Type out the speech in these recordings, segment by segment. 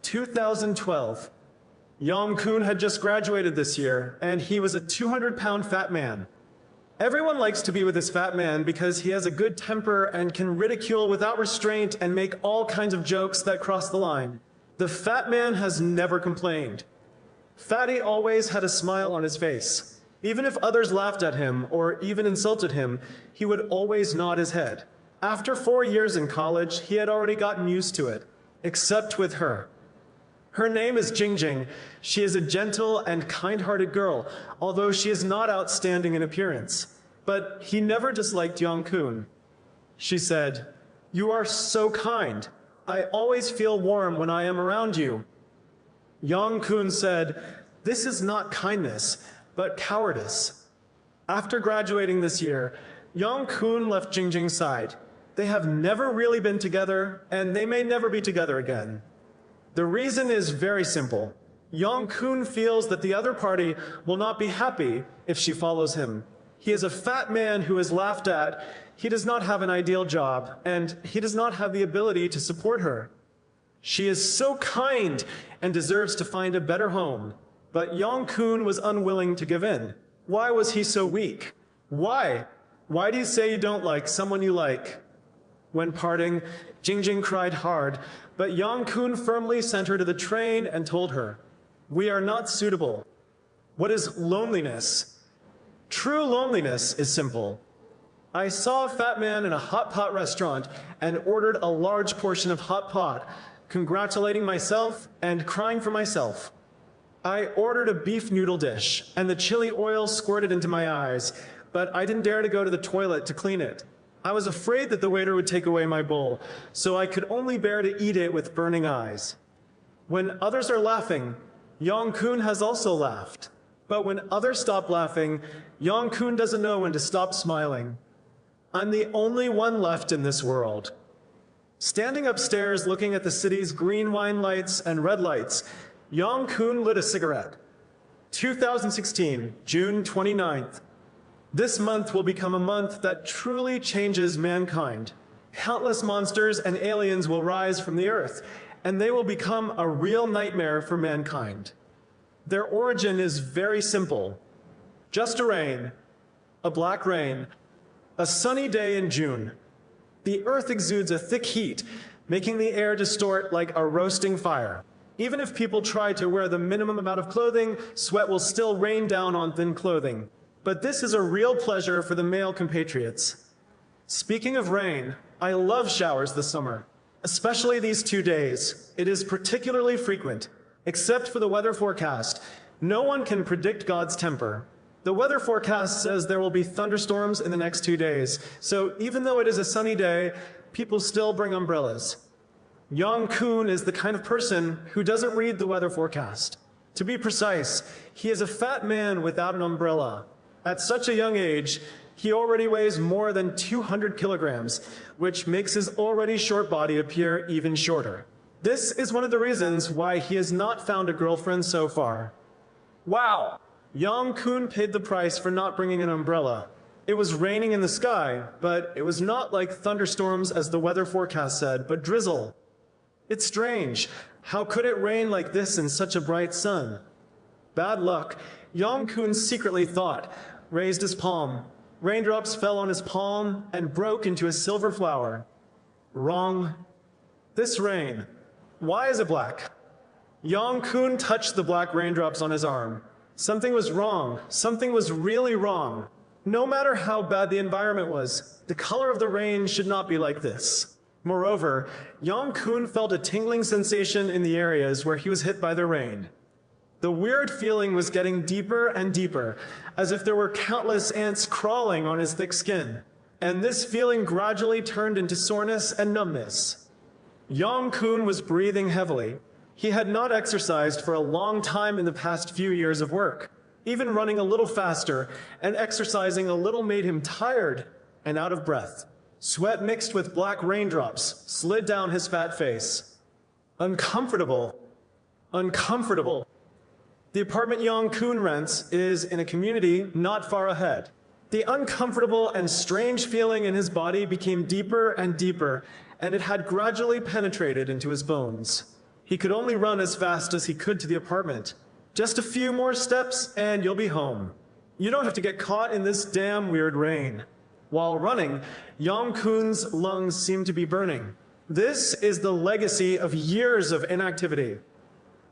2012. Yang-kun had just graduated this year, and he was a 200-pound fat man. Everyone likes to be with this fat man because he has a good temper and can ridicule without restraint and make all kinds of jokes that cross the line. The fat man has never complained. Fatty always had a smile on his face. Even if others laughed at him or even insulted him, he would always nod his head. After 4 years in college, he had already gotten used to it, except with her. Her name is Jingjing. She is a gentle and kind-hearted girl, although she is not outstanding in appearance. But he never disliked Yang-kun. She said, "You are so kind. I always feel warm when I am around you." Yang-kun said, "This is not kindness, but cowardice." After graduating this year, Yang-kun left Jingjing's side. They have never really been together, and they may never be together again. The reason is very simple. Yang-kun feels that the other party will not be happy if she follows him. He is a fat man who is laughed at, he does not have an ideal job, and he does not have the ability to support her. She is so kind and deserves to find a better home. But Yang-kun was unwilling to give in. Why was he so weak? Why? Why do you say you don't like someone you like? When parting, Jingjing cried hard, but Yang-kun firmly sent her to the train and told her, "We are not suitable." What is loneliness? True loneliness is simple. I saw a fat man in a hot pot restaurant and ordered a large portion of hot pot, congratulating myself and crying for myself. I ordered a beef noodle dish, and the chili oil squirted into my eyes, but I didn't dare to go to the toilet to clean it. I was afraid that the waiter would take away my bowl, so I could only bear to eat it with burning eyes. When others are laughing, Yang-kun has also laughed. But when others stop laughing, Yang-kun doesn't know when to stop smiling. I'm the only one left in this world. Standing upstairs looking at the city's green wine lights and red lights, Yang-kun lit a cigarette. 2016, June 29th. This month will become a month that truly changes mankind. Countless monsters and aliens will rise from the earth, and they will become a real nightmare for mankind. Their origin is very simple. Just a rain, a black rain, a sunny day in June. The earth exudes a thick heat, making the air distort like a roasting fire. Even if people try to wear the minimum amount of clothing, sweat will still rain down on thin clothing. But this is a real pleasure for the male compatriots. Speaking of rain, I love showers this summer, especially these 2 days. It is particularly frequent. Except for the weather forecast, no one can predict God's temper. The weather forecast says there will be thunderstorms in the next 2 days, so even though it is a sunny day, people still bring umbrellas. Yang-kun is the kind of person who doesn't read the weather forecast. To be precise, he is a fat man without an umbrella. At such a young age, he already weighs more than 200 kilograms, which makes his already short body appear even shorter. This is one of the reasons why he has not found a girlfriend so far. Wow! Yang-kun paid the price for not bringing an umbrella. It was raining in the sky, but it was not like thunderstorms as the weather forecast said, but drizzle. It's strange. How could it rain like this in such a bright sun? Bad luck, Yang-kun secretly thought, raised his palm. Raindrops fell on his palm and broke into a silver flower. Wrong. This rain. Why is it black? Yang-kun touched the black raindrops on his arm. Something was wrong. Something was really wrong. No matter how bad the environment was, the color of the rain should not be like this. Moreover, Yang-kun felt a tingling sensation in the areas where he was hit by the rain. The weird feeling was getting deeper and deeper, as if there were countless ants crawling on his thick skin. And this feeling gradually turned into soreness and numbness. Yang-kun was breathing heavily. He had not exercised for a long time in the past few years of work. Even running a little faster and exercising a little made him tired and out of breath. Sweat mixed with black raindrops slid down his fat face. Uncomfortable. Uncomfortable. The apartment Yang-kun rents is in a community not far ahead. The uncomfortable and strange feeling in his body became deeper and deeper, and it had gradually penetrated into his bones. He could only run as fast as he could to the apartment. Just a few more steps and you'll be home. You don't have to get caught in this damn weird rain. While running, Yong-kun's lungs seemed to be burning. This is the legacy of years of inactivity.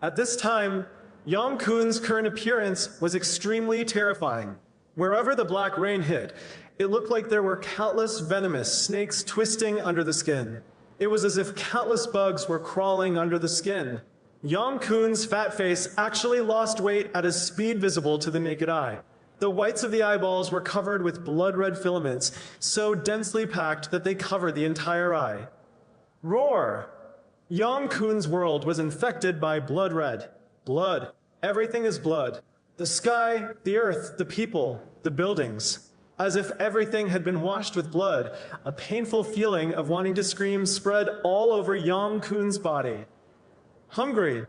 At this time, Yong-kun's current appearance was extremely terrifying. Wherever the black rain hit, it looked like there were countless venomous snakes twisting under the skin. It was as if countless bugs were crawling under the skin. Yong-kun's fat face actually lost weight at a speed visible to the naked eye. The whites of the eyeballs were covered with blood-red filaments, so densely packed that they covered the entire eye. Roar! Yong-kun's world was infected by blood red. Blood. Everything is blood. The sky, the earth, the people, the buildings. As if everything had been washed with blood, a painful feeling of wanting to scream spread all over Yong-kun's body. Hungry.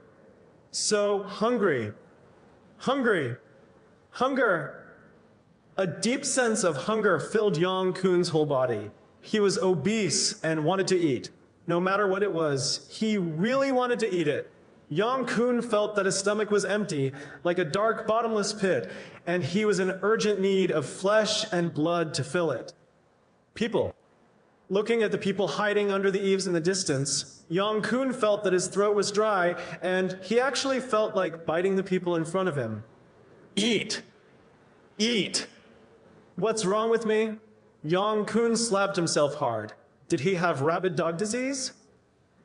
So hungry. Hungry. Hunger. A deep sense of hunger filled Yong-kun's whole body. He was obese and wanted to eat. No matter what it was, he really wanted to eat it. Yong-kun felt that his stomach was empty, like a dark, bottomless pit, and he was in urgent need of flesh and blood to fill it. People. Looking at the people hiding under the eaves in the distance, Yong-kun felt that his throat was dry, and he actually felt like biting the people in front of him. Eat! Eat! What's wrong with me? Yong-kun slapped himself hard. Did he have rabid dog disease?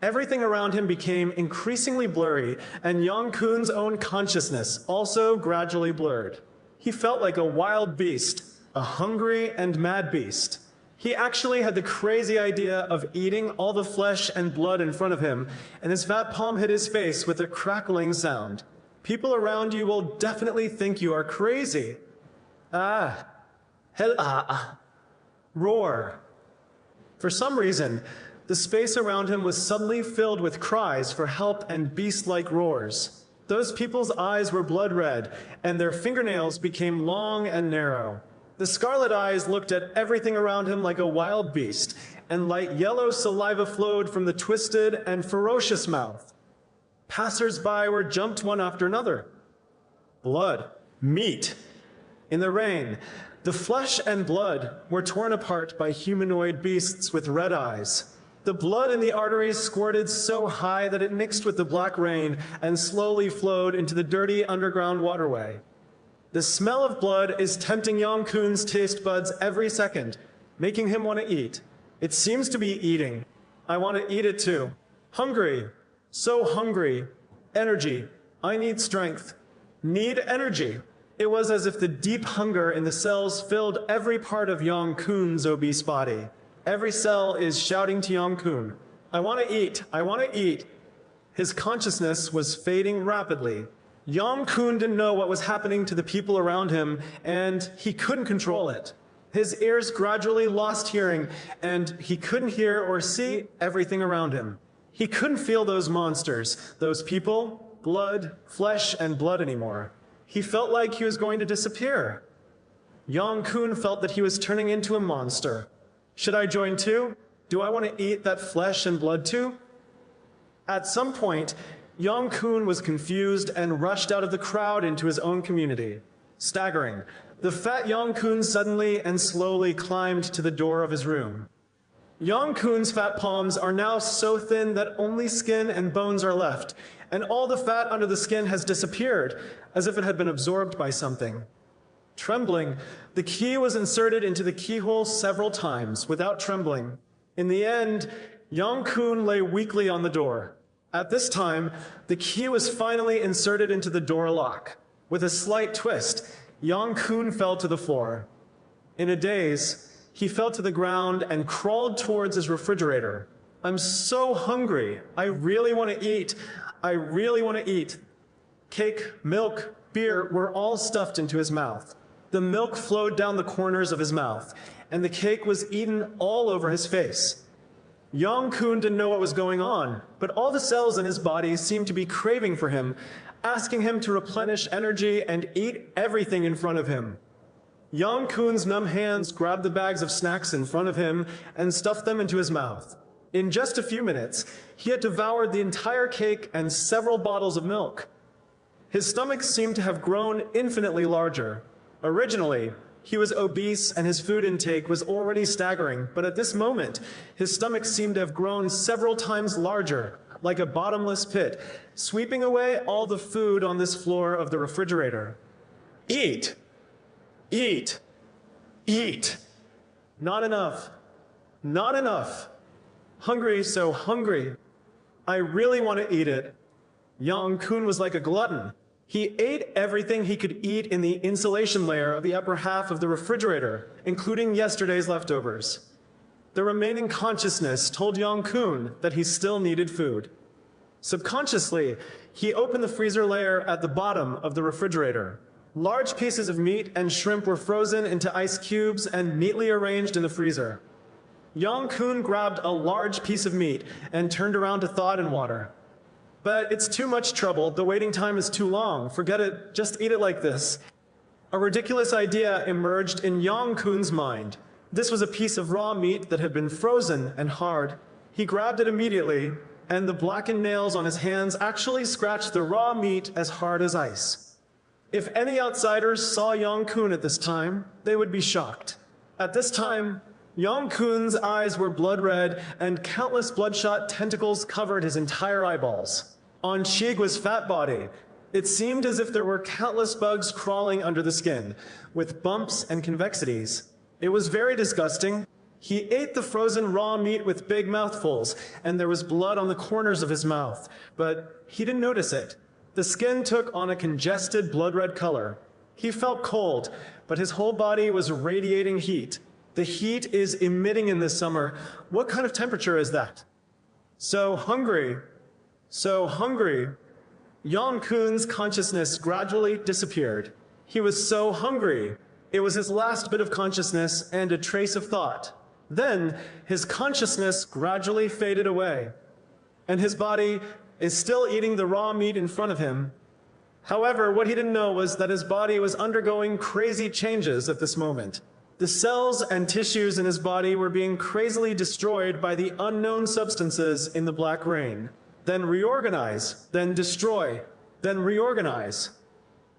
Everything around him became increasingly blurry, and Yong-kun's own consciousness also gradually blurred. He felt like a wild beast, a hungry and mad beast. He actually had the crazy idea of eating all the flesh and blood in front of him, and his fat palm hit his face with a crackling sound. People around you will definitely think you are crazy. Roar. For some reason, the space around him was suddenly filled with cries for help and beast-like roars. Those people's eyes were blood red, and their fingernails became long and narrow. The scarlet eyes looked at everything around him like a wild beast, and light yellow saliva flowed from the twisted and ferocious mouth. Passers-by were jumped one after another. Blood. Meat. In the rain, the flesh and blood were torn apart by humanoid beasts with red eyes. The blood in the arteries squirted so high that it mixed with the black rain and slowly flowed into the dirty underground waterway. The smell of blood is tempting Yong-kun's taste buds every second, making him want to eat. It seems to be eating. I want to eat it too. Hungry. So hungry. Energy. I need strength. Need energy. It was as if the deep hunger in the cells filled every part of Yong-kun's obese body. Every cell is shouting to Yong-kun, I want to eat, I want to eat. His consciousness was fading rapidly. Yong-kun didn't know what was happening to the people around him, and he couldn't control it. His ears gradually lost hearing, and he couldn't hear or see everything around him. He couldn't feel those monsters, those people, blood, flesh, and blood anymore. He felt like he was going to disappear. Yong-kun felt that he was turning into a monster. Should I join too? Do I want to eat that flesh and blood too? At some point, Yong-kun was confused and rushed out of the crowd into his own community. Staggering, the fat Yong-kun suddenly and slowly climbed to the door of his room. Yong-kun's fat palms are now so thin that only skin and bones are left, and all the fat under the skin has disappeared, as if it had been absorbed by something. Trembling, the key was inserted into the keyhole several times without trembling. In the end, Yong-kun lay weakly on the door. At this time, the key was finally inserted into the door lock. With a slight twist, Yong-kun fell to the floor. In a daze, he fell to the ground and crawled towards his refrigerator. I'm so hungry. I really want to eat. I really want to eat. Cake, milk, beer were all stuffed into his mouth. The milk flowed down the corners of his mouth, and the cake was eaten all over his face. Yong-kun didn't know what was going on, but all the cells in his body seemed to be craving for him, asking him to replenish energy and eat everything in front of him. Yong-kun's numb hands grabbed the bags of snacks in front of him and stuffed them into his mouth. In just a few minutes, he had devoured the entire cake and several bottles of milk. His stomach seemed to have grown infinitely larger. Originally, he was obese and his food intake was already staggering, but at this moment, his stomach seemed to have grown several times larger, like a bottomless pit, sweeping away all the food on this floor of the refrigerator. Eat! Eat! Eat! Not enough. Not enough. Hungry, so hungry. I really want to eat it. Yang Kun was like a glutton. He ate everything he could eat in the insulation layer of the upper half of the refrigerator, including yesterday's leftovers. The remaining consciousness told Yang Kun that he still needed food. Subconsciously, he opened the freezer layer at the bottom of the refrigerator. Large pieces of meat and shrimp were frozen into ice cubes and neatly arranged in the freezer. Yang Kun grabbed a large piece of meat and turned around to thaw it in water. But it's too much trouble, the waiting time is too long, forget it, just eat it like this. A ridiculous idea emerged in Yang Kun's mind. This was a piece of raw meat that had been frozen and hard. He grabbed it immediately, and the blackened nails on his hands actually scratched the raw meat as hard as ice. If any outsiders saw Yang Kun at this time, they would be shocked. At this time, Yang Kun's eyes were blood red, and countless bloodshot tentacles covered his entire eyeballs. On Chigua's fat body, it seemed as if there were countless bugs crawling under the skin, with bumps and convexities. It was very disgusting. He ate the frozen raw meat with big mouthfuls, and there was blood on the corners of his mouth, but he didn't notice it. The skin took on a congested blood red color. He felt cold, but his whole body was radiating heat. The heat is emitting in this summer. What kind of temperature is that? So hungry. So hungry. Yang Kun's consciousness gradually disappeared. He was so hungry. It was his last bit of consciousness and a trace of thought. Then his consciousness gradually faded away, and his body is still eating the raw meat in front of him. However, what he didn't know was that his body was undergoing crazy changes at this moment. The cells and tissues in his body were being crazily destroyed by the unknown substances in the black rain. Then reorganize, then destroy, then reorganize.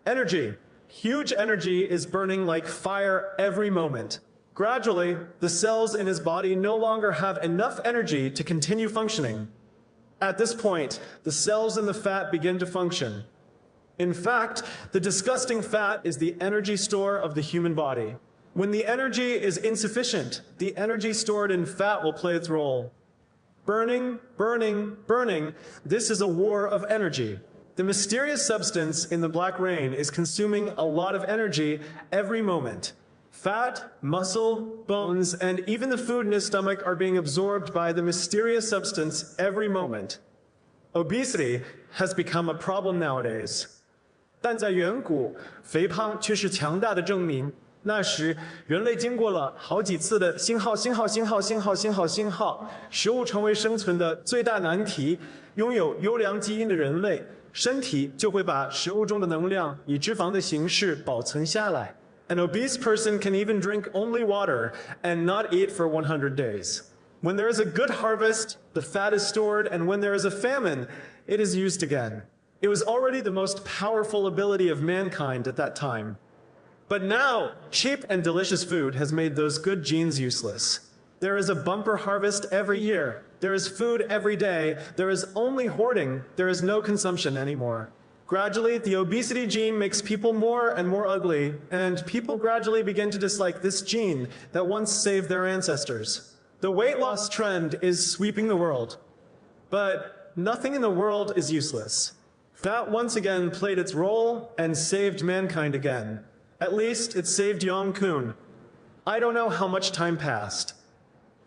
Energy. Huge energy is burning like fire every moment. Gradually, the cells in his body no longer have enough energy to continue functioning. At this point, the cells in the fat begin to function. In fact, the disgusting fat is the energy store of the human body. When the energy is insufficient, the energy stored in fat will play its role. Burning, burning, burning, this is a war of energy. The mysterious substance in the black rain is consuming a lot of energy every moment. Fat, muscle, bones, and even the food in his stomach are being absorbed by the mysterious substance every moment. Obesity has become a problem nowadays. 但在远古，肥胖却是强大的证明。那时，人类经过了好几次的星号，食物成为生存的最大难题。拥有优良基因的人类，身体就会把食物中的能量以脂肪的形式保存下来。An obese person can even drink only water and not eat for 100 days. When there is a good harvest, the fat is stored, and when there is a famine, it is used again. It was already the most powerful ability of mankind at that time. But now, cheap and delicious food has made those good genes useless. There is a bumper harvest every year. There is food every day. There is only hoarding. There is no consumption anymore. Gradually, the obesity gene makes people more and more ugly, and people gradually begin to dislike this gene that once saved their ancestors. The weight loss trend is sweeping the world. But nothing in the world is useless. Fat once again played its role and saved mankind again. At least it saved Yang Kun. I don't know how much time passed.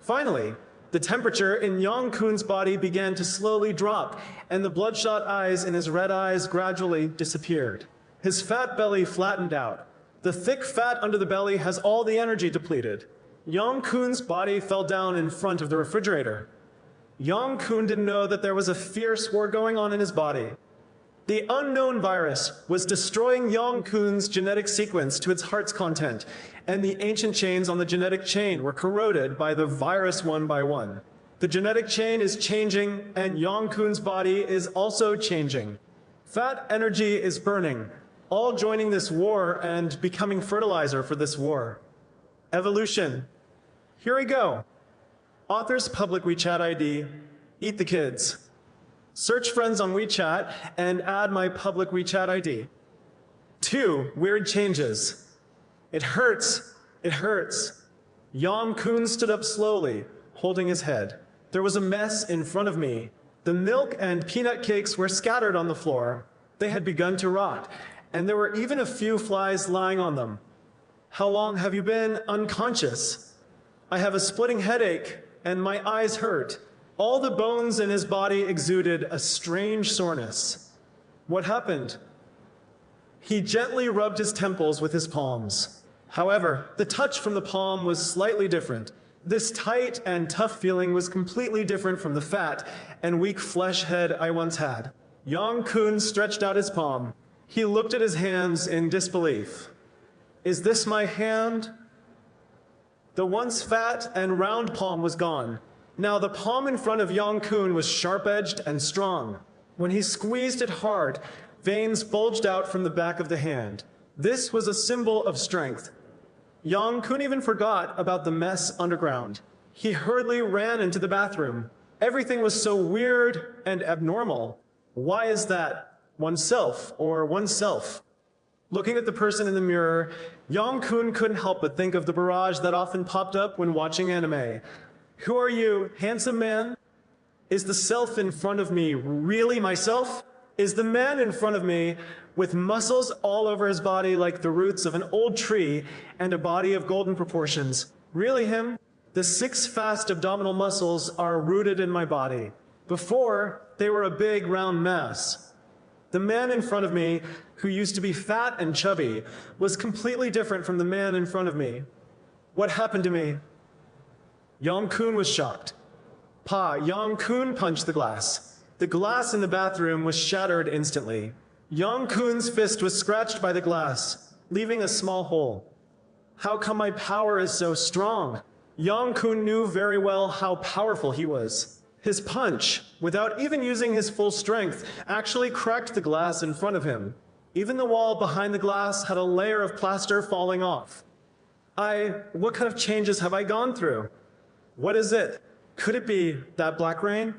Finally, the temperature in Yang Kun's body began to slowly drop, and the bloodshot eyes in his red eyes gradually disappeared. His fat belly flattened out. The thick fat under the belly has all the energy depleted. Yang Kun's body fell down in front of the refrigerator. Yang Kun didn't know that there was a fierce war going on in his body. The unknown virus was destroying Yang Kun's genetic sequence to its heart's content, and the ancient chains on the genetic chain were corroded by the virus one by one. The genetic chain is changing, and Yong-kun's body is also changing. Fat energy is burning, all joining this war and becoming fertilizer for this war. Evolution. Here we go. Author's public WeChat ID, Eat the Kids. Search friends on WeChat and add my public WeChat ID. 2 weird changes. It hurts. It hurts. Yong-kun stood up slowly, holding his head. There was a mess in front of me. The milk and peanut cakes were scattered on the floor. They had begun to rot, and there were even a few flies lying on them. How long have you been unconscious? I have a splitting headache, and my eyes hurt. All the bones in his body exuded a strange soreness. What happened? He gently rubbed his temples with his palms. However, the touch from the palm was slightly different. This tight and tough feeling was completely different from the fat and weak flesh head I once had. Yong-kun stretched out his palm. He looked at his hands in disbelief. Is this my hand? The once fat and round palm was gone. Now the palm in front of Yong-kun was sharp-edged and strong. When he squeezed it hard, veins bulged out from the back of the hand. This was a symbol of strength. Yong-kun even forgot about the mess underground. He hurriedly ran into the bathroom. Everything was so weird and abnormal. Why is that? Oneself or oneself. Looking at the person in the mirror, Yong-kun couldn't help but think of the barrage that often popped up when watching anime. Who are you, handsome man? Is the self in front of me really myself? Is the man in front of me with muscles all over his body like the roots of an old tree and a body of golden proportions really him? The 6 fast abdominal muscles are rooted in my body. Before, they were a big round mass. The man in front of me, who used to be fat and chubby, was completely different from the man in front of me. What happened to me? Yong-kun was shocked. Yong-kun punched the glass. The glass in the bathroom was shattered instantly. Yong-kun's fist was scratched by the glass, leaving a small hole. How come my power is so strong? Yong-kun knew very well how powerful he was. His punch, without even using his full strength, actually cracked the glass in front of him. Even the wall behind the glass had a layer of plaster falling off. What kind of changes have I gone through? What is it? Could it be that black rain?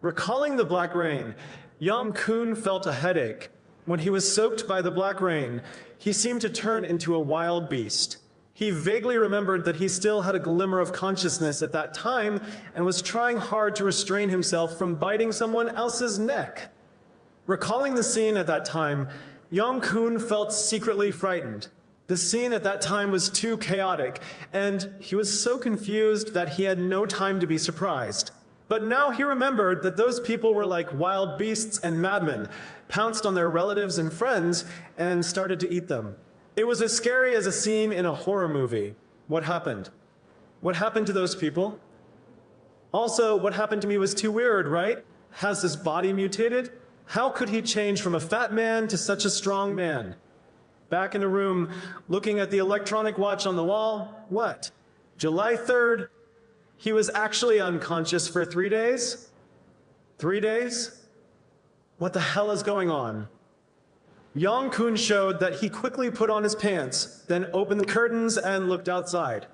Recalling the black rain, Yong-kun felt a headache. When he was soaked by the black rain, he seemed to turn into a wild beast. He vaguely remembered that he still had a glimmer of consciousness at that time and was trying hard to restrain himself from biting someone else's neck. Recalling the scene at that time, Yong-kun felt secretly frightened. The scene at that time was too chaotic, and he was so confused that he had no time to be surprised. But now he remembered that those people were like wild beasts and madmen, pounced on their relatives and friends, and started to eat them. It was as scary as a scene in a horror movie. What happened? What happened to those people? Also, what happened to me was too weird, right? Has his body mutated? How could he change from a fat man to such a strong man? Back in the room, looking at the electronic watch on the wall, what? July 3rd? He was actually unconscious for 3 days? 3 days? What the hell is going on? Yong-kun showed that he quickly put on his pants, then opened the curtains and looked outside.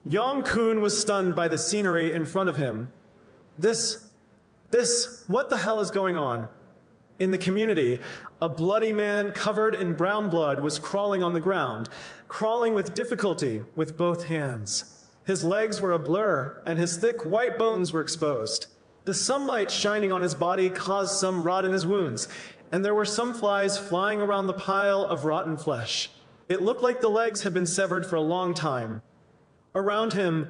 Yong-kun was stunned by the scenery in front of him. What the hell is going on? In the community, a bloody man covered in brown blood was crawling on the ground, crawling with difficulty with both hands. His legs were a blur, and his thick white bones were exposed. The sunlight shining on his body caused some rot in his wounds, and there were some flies flying around the pile of rotten flesh. It looked like the legs had been severed for a long time. Around him,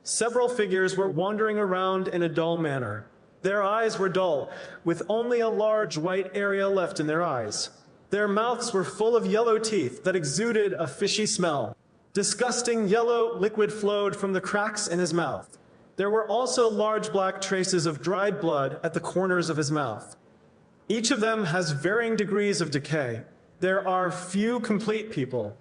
several figures were wandering around in a dull manner. Their eyes were dull, with only a large white area left in their eyes. Their mouths were full of yellow teeth that exuded a fishy smell. Disgusting yellow liquid flowed from the cracks in his mouth. There were also large black traces of dried blood at the corners of his mouth. Each of them has varying degrees of decay. There are few complete people.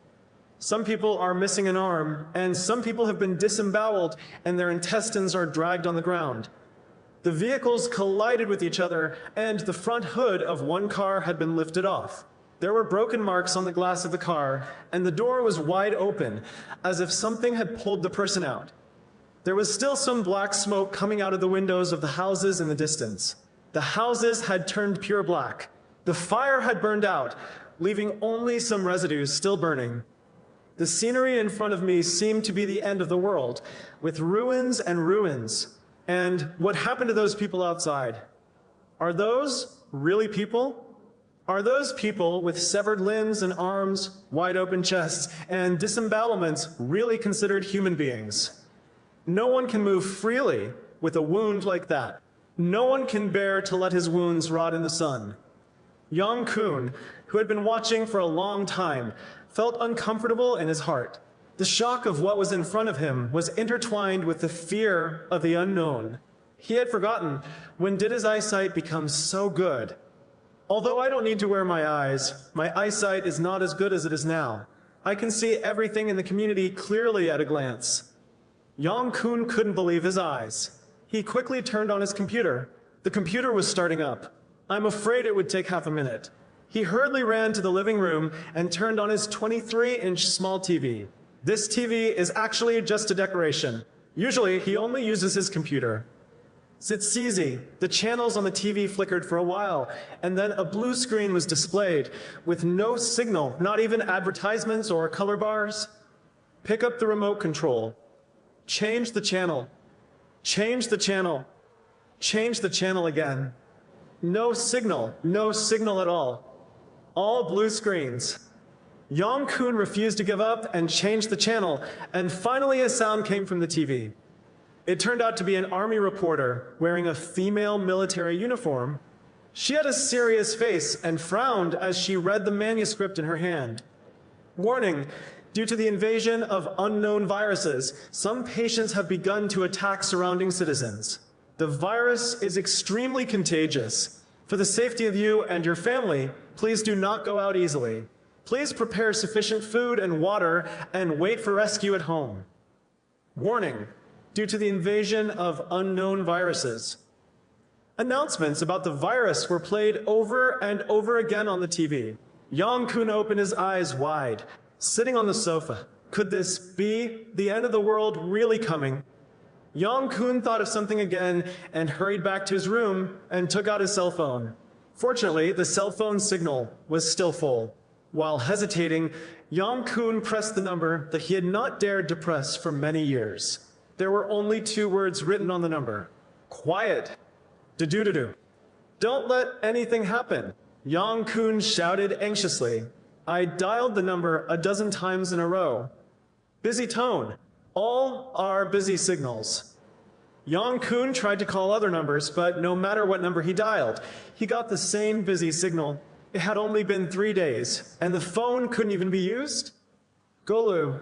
Some people are missing an arm, and some people have been disemboweled and their intestines are dragged on the ground. The vehicles collided with each other, and the front hood of one car had been lifted off. There were broken marks on the glass of the car, and the door was wide open, as if something had pulled the person out. There was still some black smoke coming out of the windows of the houses in the distance. The houses had turned pure black. The fire had burned out, leaving only some residues still burning. The scenery in front of me seemed to be the end of the world, with ruins and ruins. And what happened to those people outside? Are those really people? Are those people with severed limbs and arms, wide open chests, and disembowelments really considered human beings? No one can move freely with a wound like that. No one can bear to let his wounds rot in the sun. Yang Kun, who had been watching for a long time, felt uncomfortable in his heart. The shock of what was in front of him was intertwined with the fear of the unknown. He had forgotten, when did his eyesight become so good? Although I don't need to wear my eyesight is not as good as it is now. I can see everything in the community clearly at a glance. Yang Kun couldn't believe his eyes. He quickly turned on his computer. The computer was starting up. I'm afraid it would take half a minute. He hurriedly ran to the living room and turned on his 23-inch small TV. This TV is actually just a decoration. Usually, he only uses his computer. It's easy. The channels on the TV flickered for a while, and then a blue screen was displayed with no signal, not even advertisements or color bars. Pick up the remote control. Change the channel. Change the channel. Change the channel again. No signal at all. All blue screens. Yang Kun refused to give up and changed the channel, and finally a sound came from the TV. It turned out to be an army reporter wearing a female military uniform. She had a serious face and frowned as she read the manuscript in her hand. Warning, due to the invasion of unknown viruses, some patients have begun to attack surrounding citizens. The virus is extremely contagious. For the safety of you and your family, please do not go out easily. Please prepare sufficient food and water and wait for rescue at home. Warning, due to the invasion of unknown viruses. Announcements about the virus were played over and over again on the TV. Yang Kun opened his eyes wide, sitting on the sofa. Could this be the end of the world really coming? Yang Kun thought of something again and hurried back to his room and took out his cell phone. Fortunately, the cell phone signal was still full. While hesitating, Yang Kun pressed the number that he had not dared to press for many years. There were only 2 words written on the number. Quiet. Do-do-do-do. Don't let anything happen. Yang Kun shouted anxiously. I dialed the number a dozen times in a row. Busy tone. All are busy signals. Yang Kun tried to call other numbers, but no matter what number he dialed, he got the same busy signal. It had only been 3 days, and the phone couldn't even be used? Golu,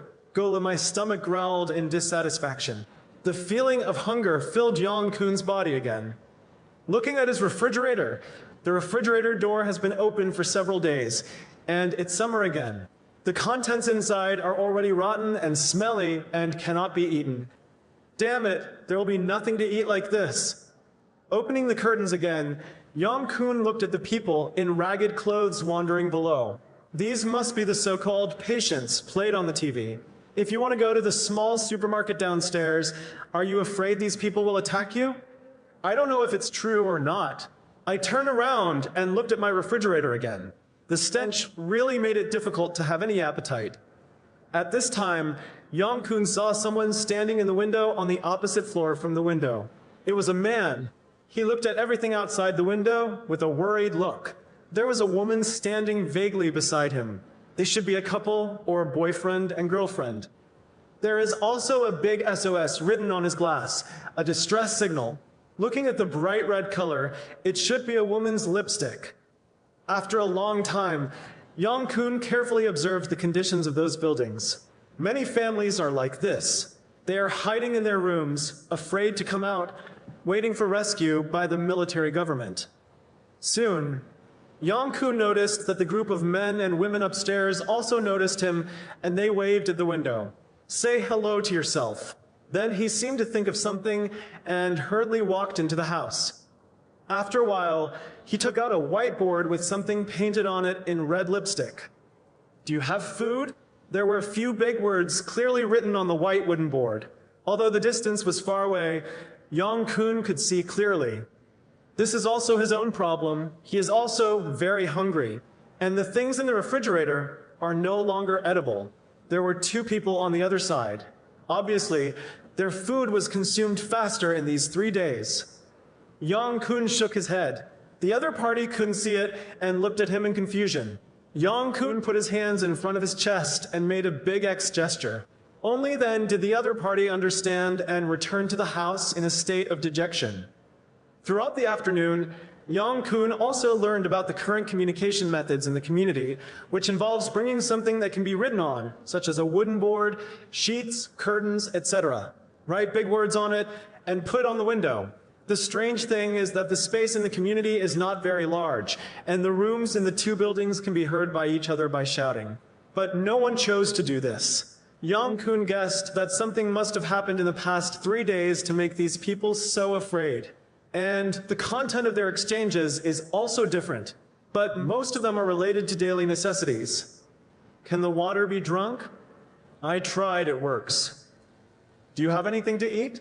my stomach growled in dissatisfaction. The feeling of hunger filled Yang Kun's body again. Looking at his refrigerator, the refrigerator door has been open for several days, and it's summer again. The contents inside are already rotten and smelly and cannot be eaten. Damn it, there will be nothing to eat like this. Opening the curtains again, Yang Kun looked at the people in ragged clothes wandering below. These must be the so-called patients played on the TV. If you want to go to the small supermarket downstairs, are you afraid these people will attack you? I don't know if it's true or not. I turned around and looked at my refrigerator again. The stench really made it difficult to have any appetite. At this time, Yang Kun saw someone standing in the window on the opposite floor from the window. It was a man. He looked at everything outside the window with a worried look. There was a woman standing vaguely beside him. They should be a couple or boyfriend and girlfriend. There is also a big SOS written on his glass, a distress signal. Looking at the bright red color, it should be a woman's lipstick. After a long time, Yang Kun carefully observed the conditions of those buildings. Many families are like this. They are hiding in their rooms, afraid to come out, waiting for rescue by the military government. Soon, Yong-kun noticed that the group of men and women upstairs also noticed him, and they waved at the window. Say hello to yourself. Then he seemed to think of something and hurriedly walked into the house. After a while, he took out a whiteboard with something painted on it in red lipstick. Do you have food? There were a few big words clearly written on the white wooden board. Although the distance was far away, Yong-kun could see clearly. This is also his own problem. He is also very hungry, and the things in the refrigerator are no longer edible. There were two people on the other side. Obviously, their food was consumed faster in these 3 days. Yong-kun shook his head. The other party couldn't see it and looked at him in confusion. Yong-kun put his hands in front of his chest and made a big X gesture. Only then did the other party understand and return to the house in a state of dejection. Throughout the afternoon, Yong-kun also learned about the current communication methods in the community, which involves bringing something that can be written on, such as a wooden board, sheets, curtains, etc. Write big words on it and put on the window. The strange thing is that the space in the community is not very large, and the rooms in the two buildings can be heard by each other by shouting. But no one chose to do this. Yong-kun guessed that something must have happened in the past 3 days to make these people so afraid. And the content of their exchanges is also different, but most of them are related to daily necessities. Can the water be drunk? I tried, it works. Do you have anything to eat?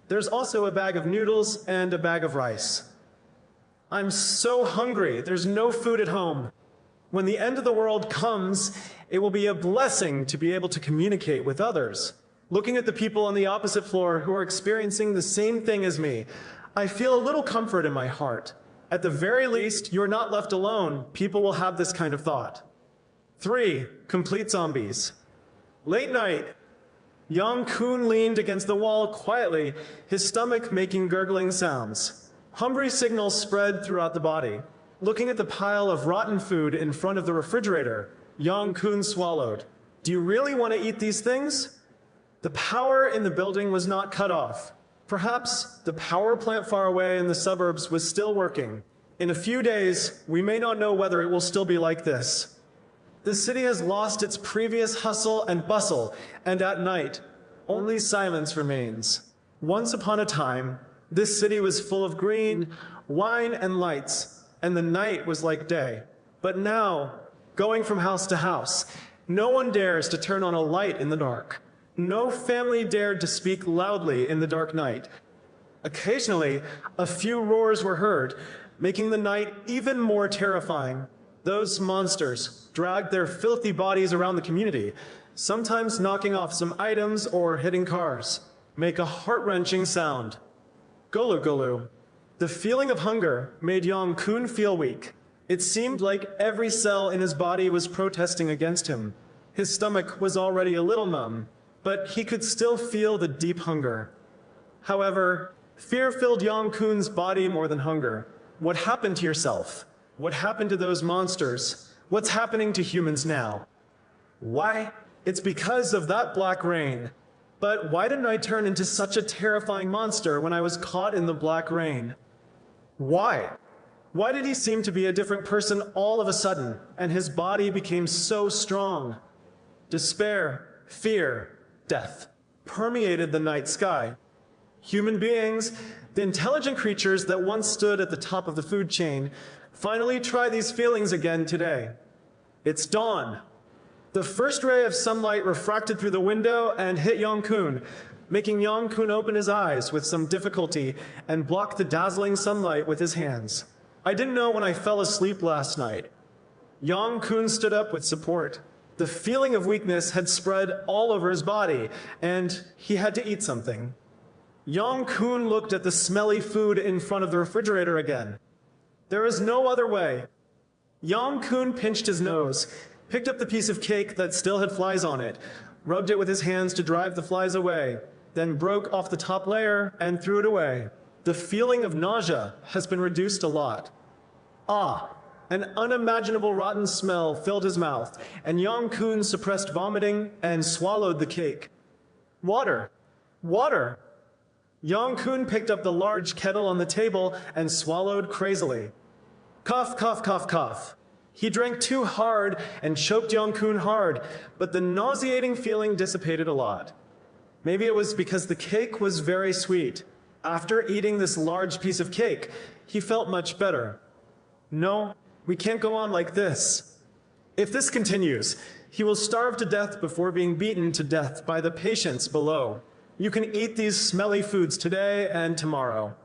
There's also a bag of noodles and a bag of rice. I'm so hungry, there's no food at home. When the end of the world comes, it will be a blessing to be able to communicate with others. Looking at the people on the opposite floor who are experiencing the same thing as me, I feel a little comfort in my heart. At the very least, you're not left alone. People will have this kind of thought. 3. Complete zombies. Late night. Yong-kun leaned against the wall quietly, his stomach making gurgling sounds. Hungry signals spread throughout the body. Looking at the pile of rotten food in front of the refrigerator, Yong-kun swallowed. Do you really want to eat these things? The power in the building was not cut off. Perhaps the power plant far away in the suburbs was still working. In a few days, we may not know whether it will still be like this. The city has lost its previous hustle and bustle, and at night, only silence remains. Once upon a time, this city was full of green, wine, and lights, and the night was like day. But now, going from house to house, no one dares to turn on a light in the dark. No family dared to speak loudly in the dark night. Occasionally, a few roars were heard, making the night even more terrifying. Those monsters dragged their filthy bodies around the community, sometimes knocking off some items or hitting cars. Make a heart-wrenching sound. Gulu gulu. The feeling of hunger made Yong-kun feel weak. It seemed like every cell in his body was protesting against him. His stomach was already a little numb, but he could still feel the deep hunger. However, fear filled Yong-kun's body more than hunger. What happened to yourself? What happened to those monsters? What's happening to humans now? Why? It's because of that black rain. But why didn't I turn into such a terrifying monster when I was caught in the black rain? Why? Why did he seem to be a different person all of a sudden, and his body became so strong? Despair, fear, death permeated the night sky. Human beings, the intelligent creatures that once stood at the top of the food chain, finally try these feelings again today. It's dawn. The first ray of sunlight refracted through the window and hit Yong-kun, making Yong-kun open his eyes with some difficulty and block the dazzling sunlight with his hands. I didn't know when I fell asleep last night. Yong-kun stood up with support. The feeling of weakness had spread all over his body, and he had to eat something. Yong-kun looked at the smelly food in front of the refrigerator again. There is no other way. Yong-kun pinched his nose, picked up the piece of cake that still had flies on it, rubbed it with his hands to drive the flies away, then broke off the top layer and threw it away. The feeling of nausea has been reduced a lot. Ah! An unimaginable rotten smell filled his mouth, and Yong-kun suppressed vomiting and swallowed the cake. Water! Water! Yong-kun picked up the large kettle on the table and swallowed crazily. Cough, cough, cough, cough. He drank too hard and choked Yong-kun hard, but the nauseating feeling dissipated a lot. Maybe it was because the cake was very sweet. After eating this large piece of cake, he felt much better. No, we can't go on like this. If this continues, he will starve to death before being beaten to death by the patients below. You can eat these smelly foods today and tomorrow.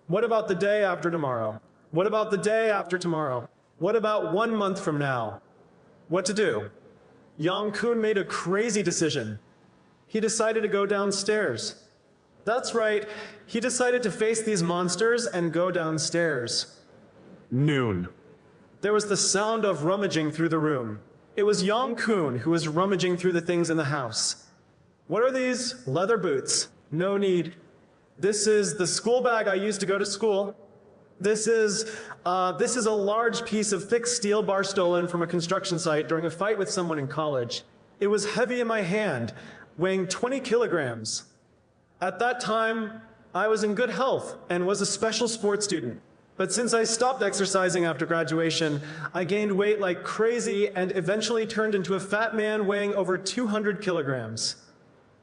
What about the day after tomorrow? What about the day after tomorrow? What about 1 month from now? What to do? Yong-kun made a crazy decision. He decided to go downstairs. That's right, he decided to face these monsters and go downstairs. Noon. There was the sound of rummaging through the room. It was Yong-kun who was rummaging through the things in the house. What are these? Leather boots. No need. This is the school bag I used to go to school. This is a large piece of thick steel bar stolen from a construction site during a fight with someone in college. It was heavy in my hand, weighing 20 kilograms. At that time, I was in good health and was a special sports student. But since I stopped exercising after graduation, I gained weight like crazy and eventually turned into a fat man weighing over 200 kilograms.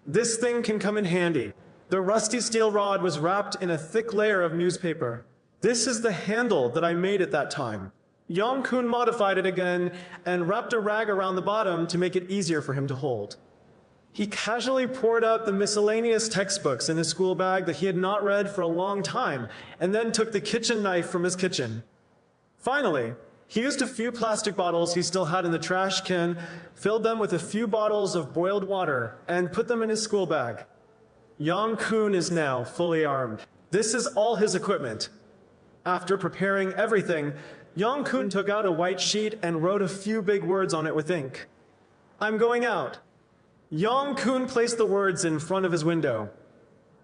This thing can come in handy. The rusty steel rod was wrapped in a thick layer of newspaper. This is the handle that I made at that time. Yong-kun modified it again and wrapped a rag around the bottom to make it easier for him to hold. He casually poured out the miscellaneous textbooks in his school bag that he had not read for a long time, and then took the kitchen knife from his kitchen. Finally, he used a few plastic bottles he still had in the trash can, filled them with a few bottles of boiled water, and put them in his school bag. Yong-kun is now fully armed. This is all his equipment. After preparing everything, Yong-kun took out a white sheet and wrote a few big words on it with ink. I'm going out. Yong-kun placed the words in front of his window.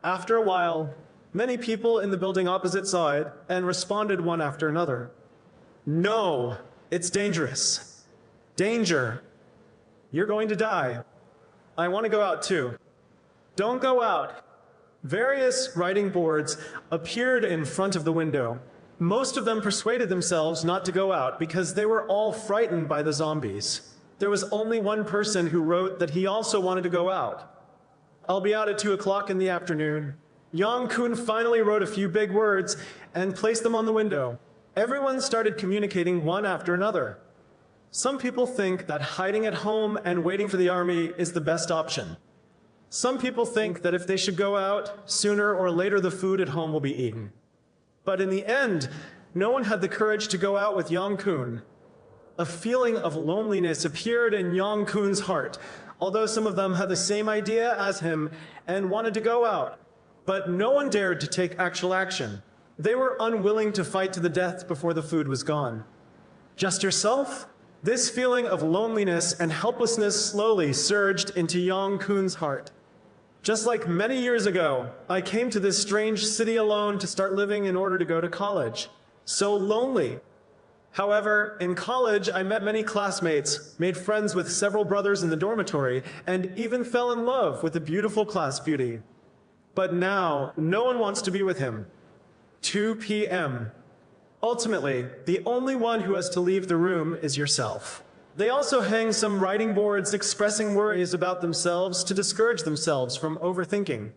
After a while, many people in the building opposite saw it and responded one after another. No, it's dangerous. Danger. You're going to die. I want to go out too. Don't go out. Various writing boards appeared in front of the window. Most of them persuaded themselves not to go out because they were all frightened by the zombies. There was only one person who wrote that he also wanted to go out. I'll be out at 2 o'clock in the afternoon. Yong-kun finally wrote a few big words and placed them on the window. Everyone started communicating one after another. Some people think that hiding at home and waiting for the army is the best option. Some people think that if they should go out, sooner or later the food at home will be eaten. But in the end, no one had the courage to go out with Yong-kun. A feeling of loneliness appeared in Yong-kun's heart, although some of them had the same idea as him and wanted to go out. But no one dared to take actual action. They were unwilling to fight to the death before the food was gone. Just yourself? This feeling of loneliness and helplessness slowly surged into Yong-kun's heart. Just like many years ago, I came to this strange city alone to start living in order to go to college. So lonely. However, in college, I met many classmates, made friends with several brothers in the dormitory, and even fell in love with a beautiful class beauty. But now, no one wants to be with him. 2 p.m. Ultimately, the only one who has to leave the room is yourself. They also hang some writing boards expressing worries about themselves to discourage themselves from overthinking.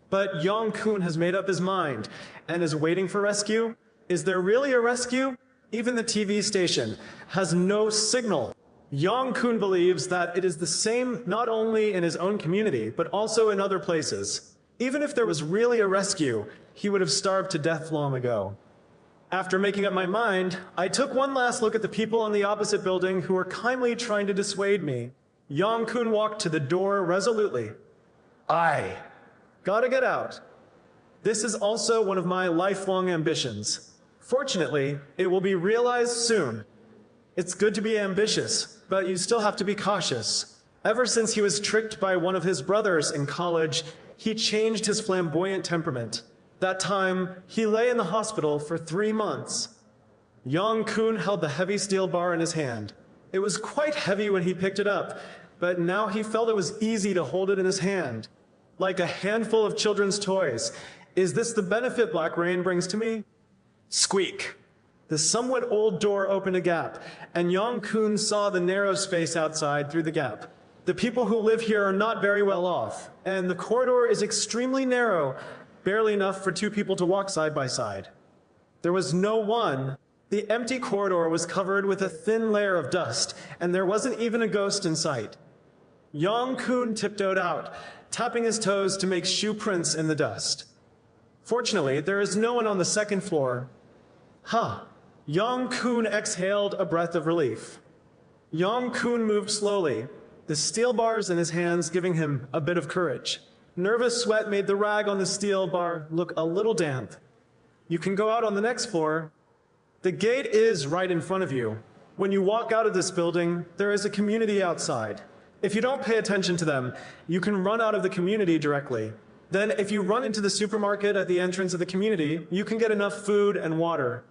But Yong-kun has made up his mind and is waiting for rescue. Is there really a rescue? Even the TV station has no signal. Yong-kun believes that it is the same not only in his own community, but also in other places. Even if there was really a rescue, he would have starved to death long ago. After making up my mind, I took one last look at the people in the opposite building who were kindly trying to dissuade me. Yong-kun walked to the door resolutely. I gotta get out. This is also one of my lifelong ambitions. Fortunately, it will be realized soon. It's good to be ambitious, but you still have to be cautious. Ever since he was tricked by one of his brothers in college, he changed his flamboyant temperament. That time, he lay in the hospital for 3 months. Yong-kun held the heavy steel bar in his hand. It was quite heavy when he picked it up, but now he felt it was easy to hold it in his hand. Like a handful of children's toys. Is this the benefit Black Rain brings to me? Squeak. The The somewhat old door opened a gap, and Yang Kun saw the narrow space outside through the gap. The people who live here are not very well off, and the corridor is extremely narrow, barely enough for two people to walk side by side. There was no one. The empty corridor was covered with a thin layer of dust, and there wasn't even a ghost in sight. Yang Kun tiptoed out, tapping his toes to make shoe prints in the dust. Fortunately, there is no one on the second floor. Yang Kun exhaled a breath of relief. Yang Kun moved slowly, the steel bars in his hands giving him a bit of courage. Nervous sweat made the rag on the steel bar look a little damp. You can go out on the next floor. The gate is right in front of you. When you walk out of this building, there is a community outside. If you don't pay attention to them, you can run out of the community directly. Then if you run into the supermarket at the entrance of the community, you can get enough food and water.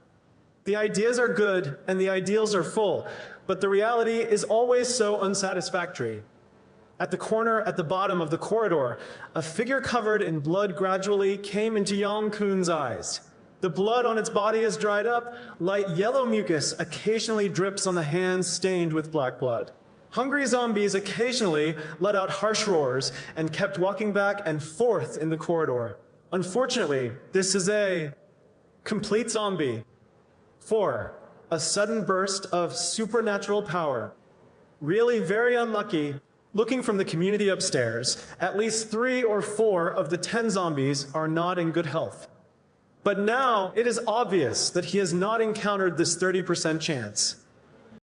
The ideas are good and the ideals are full, but the reality is always so unsatisfactory. At the corner at the bottom of the corridor, a figure covered in blood gradually came into Yang Kun's eyes. The blood on its body is dried up, light yellow mucus occasionally drips on the hands stained with black blood. Hungry zombies occasionally let out harsh roars and kept walking back and forth in the corridor. Unfortunately, this is a complete zombie. 4. A sudden burst of supernatural power. Really very unlucky. Looking from the community upstairs, at least 3 or 4 of the 10 zombies are not in good health. But now it is obvious that he has not encountered this 30% chance.